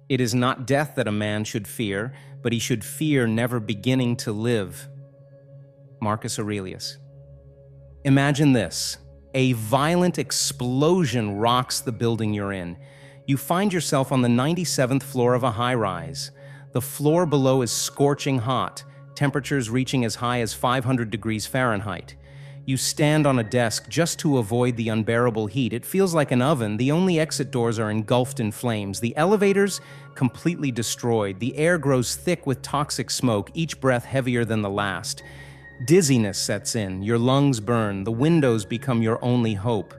It is not death that a man should fear, but he should fear never beginning to live. Marcus Aurelius. Imagine this. A violent explosion rocks the building you're in. You find yourself on the 97th floor of a high-rise. The floor below is scorching hot, temperatures reaching as high as 500 degrees Fahrenheit. You stand on a desk just to avoid the unbearable heat. It feels like an oven. The only exit doors are engulfed in flames. The elevators, completely destroyed. The air grows thick with toxic smoke, each breath heavier than the last. Dizziness sets in. Your lungs burn. The windows become your only hope.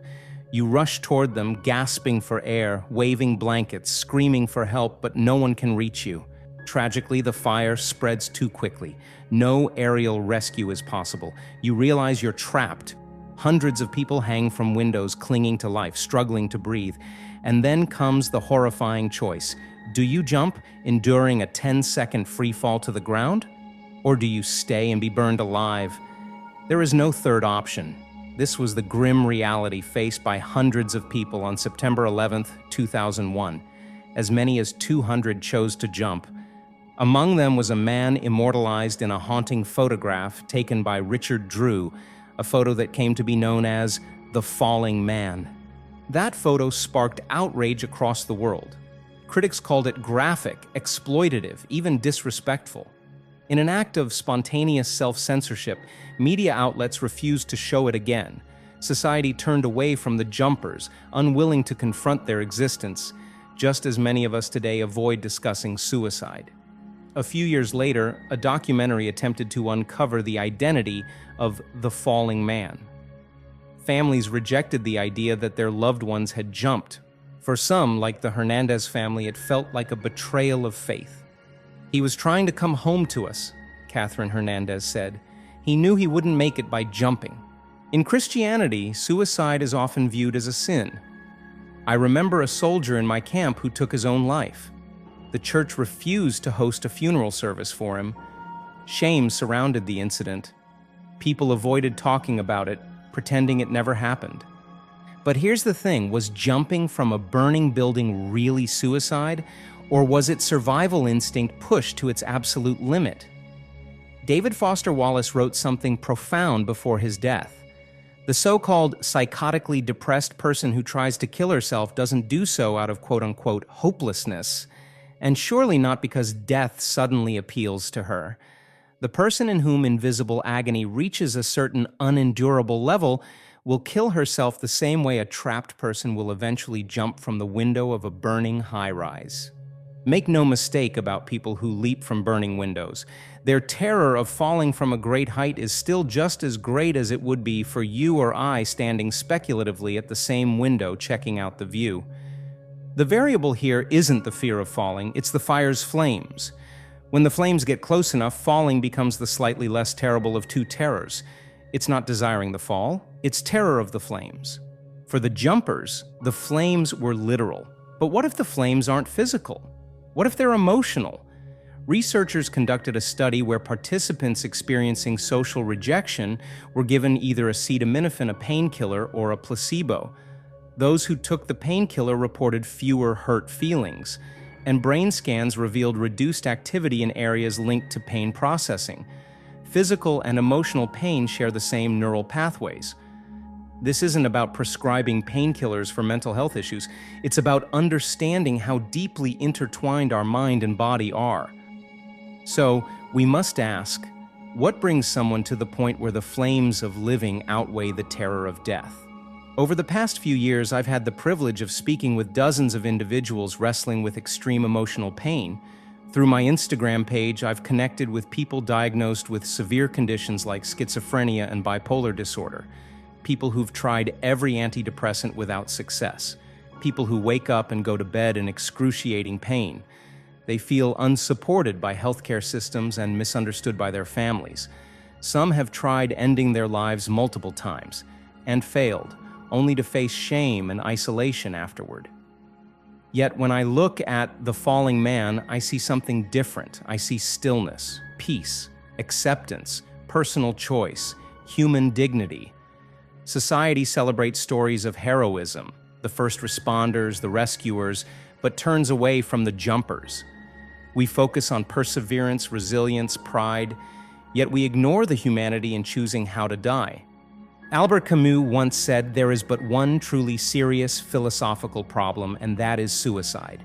You rush toward them, gasping for air, waving blankets, screaming for help, but no one can reach you. Tragically, the fire spreads too quickly. No aerial rescue is possible. You realize you're trapped. Hundreds of people hang from windows, clinging to life, struggling to breathe. And then comes the horrifying choice. Do you jump, enduring a 10-second free fall to the ground? Or do you stay and be burned alive? There is no third option. This was the grim reality faced by hundreds of people on September 11, 2001. As many as 200 chose to jump. Among them was a man immortalized in a haunting photograph taken by Richard Drew, a photo that came to be known as the Falling Man. That photo sparked outrage across the world. Critics called it graphic, exploitative, even disrespectful. In an act of spontaneous self-censorship, media outlets refused to show it again. Society turned away from the jumpers, unwilling to confront their existence, just as many of us today avoid discussing suicide. A few years later, a documentary attempted to uncover the identity of the falling man. Families rejected the idea that their loved ones had jumped. For some, like the Hernandez family, it felt like a betrayal of faith. "He was trying to come home to us," Catherine Hernandez said. "He knew he wouldn't make it by jumping." In Christianity, suicide is often viewed as a sin. I remember a soldier in my camp who took his own life. The church refused to host a funeral service for him. Shame surrounded the incident. People avoided talking about it, pretending it never happened. But here's the thing, was jumping from a burning building really suicide, or was it survival instinct pushed to its absolute limit? David Foster Wallace wrote something profound before his death. The so-called psychotically depressed person who tries to kill herself doesn't do so out of quote-unquote hopelessness, and surely not because death suddenly appeals to her. The person in whom invisible agony reaches a certain unendurable level will kill herself the same way a trapped person will eventually jump from the window of a burning high-rise. Make no mistake about people who leap from burning windows. Their terror of falling from a great height is still just as great as it would be for you or I standing speculatively at the same window checking out the view. The variable here isn't the fear of falling, it's the fire's flames. When the flames get close enough, falling becomes the slightly less terrible of two terrors. It's not desiring the fall, it's terror of the flames. For the jumpers, the flames were literal. But what if the flames aren't physical? What if they're emotional? Researchers conducted a study where participants experiencing social rejection were given either acetaminophen, a painkiller, or a placebo. Those who took the painkiller reported fewer hurt feelings, and brain scans revealed reduced activity in areas linked to pain processing. Physical and emotional pain share the same neural pathways. This isn't about prescribing painkillers for mental health issues. It's about understanding how deeply intertwined our mind and body are. So, we must ask, what brings someone to the point where the flames of living outweigh the terror of death? Over the past few years, I've had the privilege of speaking with dozens of individuals wrestling with extreme emotional pain. Through my Instagram page, I've connected with people diagnosed with severe conditions like schizophrenia and bipolar disorder. People who've tried every antidepressant without success. People who wake up and go to bed in excruciating pain. They feel unsupported by healthcare systems and misunderstood by their families. Some have tried ending their lives multiple times and failed, only to face shame and isolation afterward. Yet when I look at the falling man, I see something different. I see stillness, peace, acceptance, personal choice, human dignity. Society celebrates stories of heroism, the first responders, the rescuers, but turns away from the jumpers. We focus on perseverance, resilience, pride, yet we ignore the humanity in choosing how to die. Albert Camus once said, "There is but one truly serious philosophical problem, and that is suicide.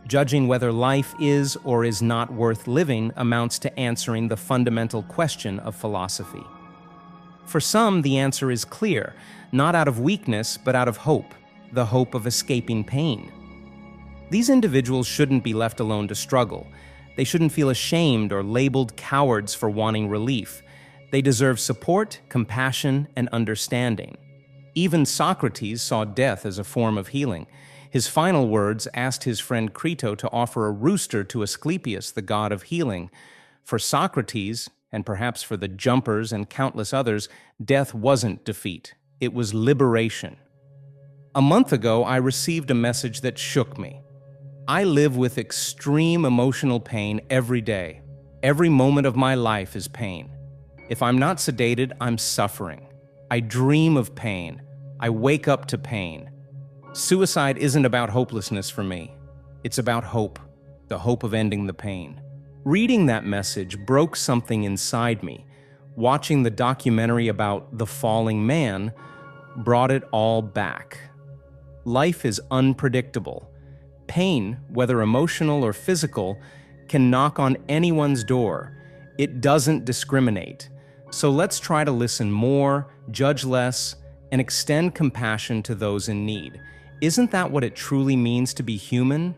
Judging whether life is or is not worth living amounts to answering the fundamental question of philosophy." For some, the answer is clear, not out of weakness, but out of hope, the hope of escaping pain. These individuals shouldn't be left alone to struggle. They shouldn't feel ashamed or labeled cowards for wanting relief. They deserve support, compassion, and understanding. Even Socrates saw death as a form of healing. His final words asked his friend Crito to offer a rooster to Asclepius, the god of healing. For Socrates, and perhaps for the jumpers and countless others, death wasn't defeat. It was liberation. A month ago, I received a message that shook me. I live with extreme emotional pain every day. Every moment of my life is pain. If I'm not sedated, I'm suffering. I dream of pain. I wake up to pain. Suicide isn't about hopelessness for me. It's about hope, the hope of ending the pain. Reading that message broke something inside me. Watching the documentary about the falling man brought it all back. Life is unpredictable. Pain, whether emotional or physical, can knock on anyone's door. It doesn't discriminate. So let's try to listen more, judge less, and extend compassion to those in need. Isn't that what it truly means to be human?